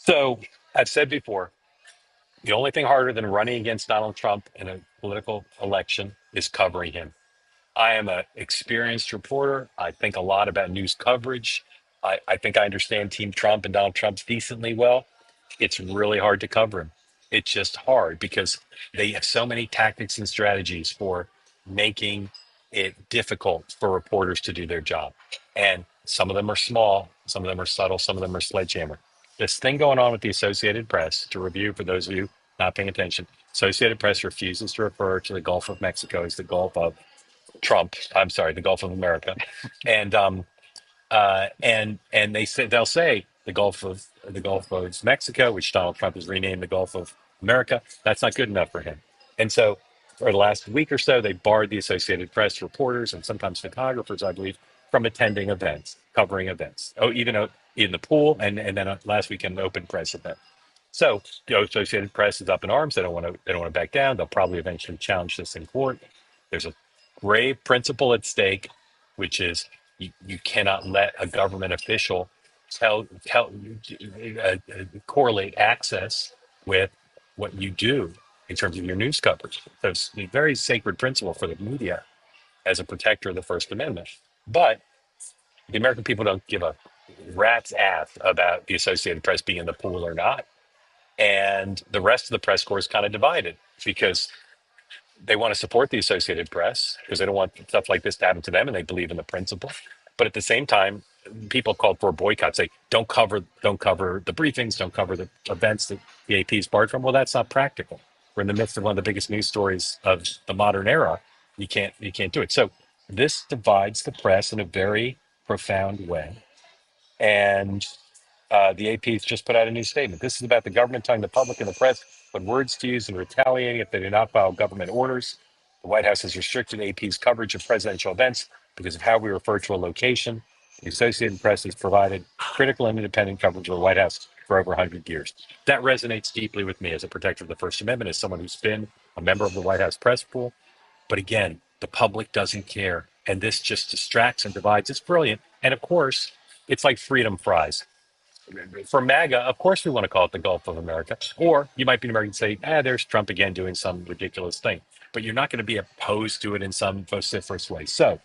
So I've said before, the only thing harder than running against Donald Trump in a political election is covering him. I am an experienced reporter. I think a lot about news coverage. I think I understand Team Trump and Donald Trump decently well. It's really hard to cover him. It's just hard because they have so many tactics and strategies for making it difficult for reporters to do their job. And some of them are small, some of them are subtle, some of them are sledgehammer. This thing going on with the Associated Press, to review for those of you not paying attention, Associated Press refuses to refer to the Gulf of Mexico as the Gulf of Trump. I'm sorry, the Gulf of America, and and they'll say the Gulf of Mexico, which Donald Trump has renamed the Gulf of America. That's not good enough for him. And so, for the last week or so, they barred the Associated Press reporters and sometimes photographers, I believe, from attending events, covering events. Oh, even in the pool, and then last weekend, an open press event. So the Associated Press is up in arms. They don't want to back down. They'll probably eventually challenge this in court. There's a grave principle at stake, which is you cannot let a government official correlate access with what you do in terms of your news coverage. So it's a very sacred principle for the media as a protector of the First Amendment. But the American people don't give a rat's ass about the Associated Press being in the pool or not. And the rest of the press corps is kind of divided because they want to support the Associated Press because they don't want stuff like this to happen to them, and they believe in the principle. But at the same time, people called for a boycott. Say, don't cover the briefings, don't cover the events that the AP is barred from. Well, that's not practical. We're in the midst of one of the biggest news stories of the modern era. You can't do it. So this divides the press in a very profound way. And the AP has just put out a new statement. This is about the government telling the public and the press what words to use and retaliating if they do not follow government orders. The White House has restricted AP's coverage of presidential events because of how we refer to a location. The Associated Press has provided critical and independent coverage of the White House for over 100 years. That resonates deeply with me as a protector of the First Amendment, as someone who's been a member of the White House press pool. But again, the public doesn't care. And this just distracts and divides. It's brilliant. And of course, it's like freedom fries for MAGA, of course we want to call it the Gulf of America. Or you might be an American and say, there's Trump again doing some ridiculous thing. But you're not going to be opposed to it in some vociferous way. So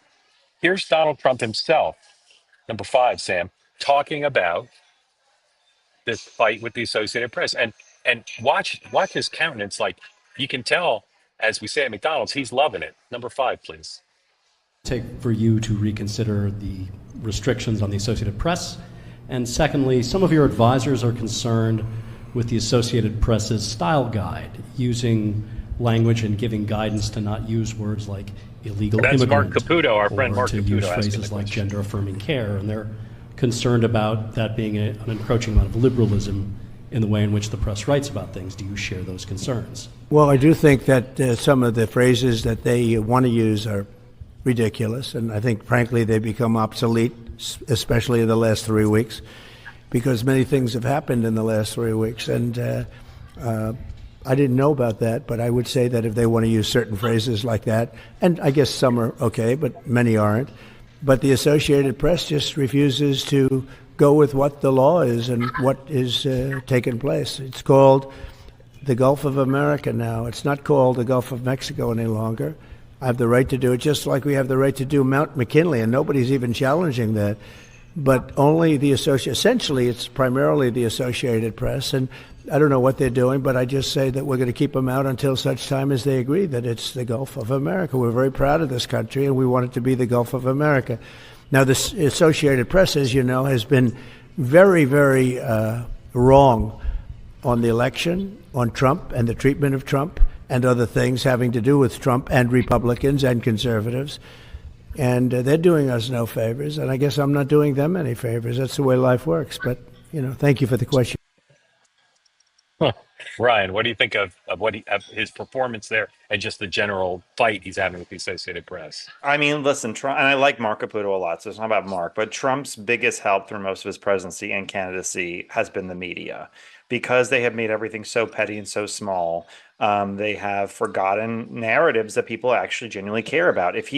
here's Donald Trump himself, number 5, Sam, talking about this fight with the Associated Press. And watch his countenance. Like you can tell, as we say at McDonald's, he's loving it. Number 5, please. Take for you to reconsider the restrictions on the Associated Press. And secondly, some of your advisors are concerned with the Associated Press's style guide, using language and giving guidance to not use words like illegal That's immigrant, Mark Caputo, our friend or Mark to Caputo, use asking the phrases like question. gender-affirming care. And they're concerned about that being an encroaching amount of liberalism in the way in which the press writes about things. Do you share those concerns? Well, I do think that some of the phrases that they want to use are ridiculous, and I think, frankly, they become obsolete, especially in the last 3 weeks, because many things have happened in the last 3 weeks. And I didn't know about that, but I would say that if they want to use certain phrases like that, and I guess some are okay, but many aren't, but the Associated Press just refuses to go with what the law is and what is taking place. It's called the Gulf of America now. It's not called the Gulf of Mexico any longer. I have the right to do it, just like we have the right to do Mount McKinley, and nobody's even challenging that. But only essentially, it's primarily the Associated Press, and I don't know what they're doing, but I just say that we're going to keep them out until such time as they agree that it's the Gulf of America. We're very proud of this country, and we want it to be the Gulf of America. Now, the Associated Press, as you know, has been very, very wrong on the election, on Trump and the treatment of Trump, and other things having to do with Trump and Republicans and conservatives. And they're doing us no favors, and I guess I'm not doing them any favors. That's the way life works. But, thank you for the question. Huh. Ryan, what do you think of his performance there and just the general fight he's having with the Associated Press? I mean, listen, Trump, and I like Mark Caputo a lot, so it's not about Mark, but Trump's biggest help through most of his presidency and candidacy has been the media, because they have made everything so petty and so small. They have forgotten narratives that people actually genuinely care about. If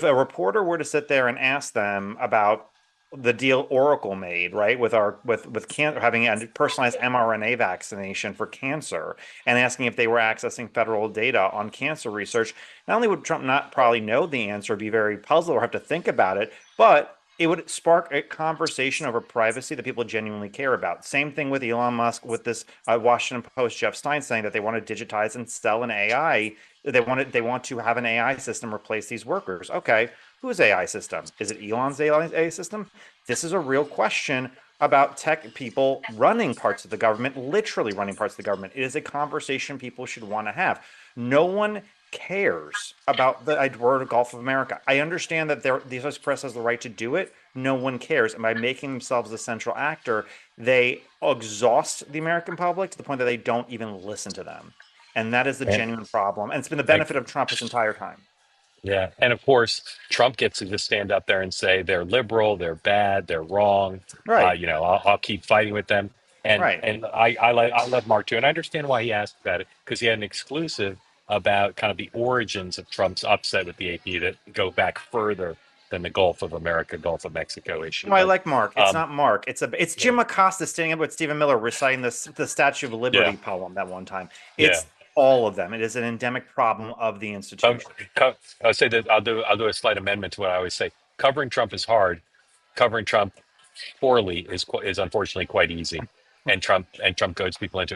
a reporter were to sit there and ask them about the deal Oracle made, right, with our with having a personalized mRNA vaccination for cancer and asking if they were accessing federal data on cancer research. Not only would Trump not probably know the answer, be very puzzled or have to think about it, but it would spark a conversation over privacy that people genuinely care about. Same thing with Elon Musk with this Washington Post Jeff Stein saying that they want to digitize and sell an AI. They want to have an AI system replace these workers. Okay, whose AI system? Is it Elon's AI system? This is a real question about tech people running parts of the government, literally running parts of the government. It is a conversation people should want to have. No one cares about the word Gulf of America. I understand that the Associated Press has the right to do it. No one cares. And by making themselves the central actor, they exhaust the American public to the point that they don't even listen to them. And that is the And, genuine problem. And it's been the and benefit of Trump his entire time. yeah, and of course, Trump gets to just stand up there and say they're liberal, they're bad, they're wrong. Right. I'll keep fighting with them. And Right. and I love Mark too, and I understand why he asked about it because he had an exclusive about kind of the origins of Trump's upset with the AP that go back further than the Gulf of America, Gulf of Mexico issue. No, I But like Mark. It's um, not Mark. It's yeah, Jim Acosta standing up with Stephen Miller reciting the Statue of yeah, Liberty poem that one time. yeah. It's all of them. It is an endemic problem of the Um, institution. I'll say that I'll do a slight amendment to what I always say. Covering Trump is hard. Covering Trump poorly is unfortunately quite easy, and Trump goads people into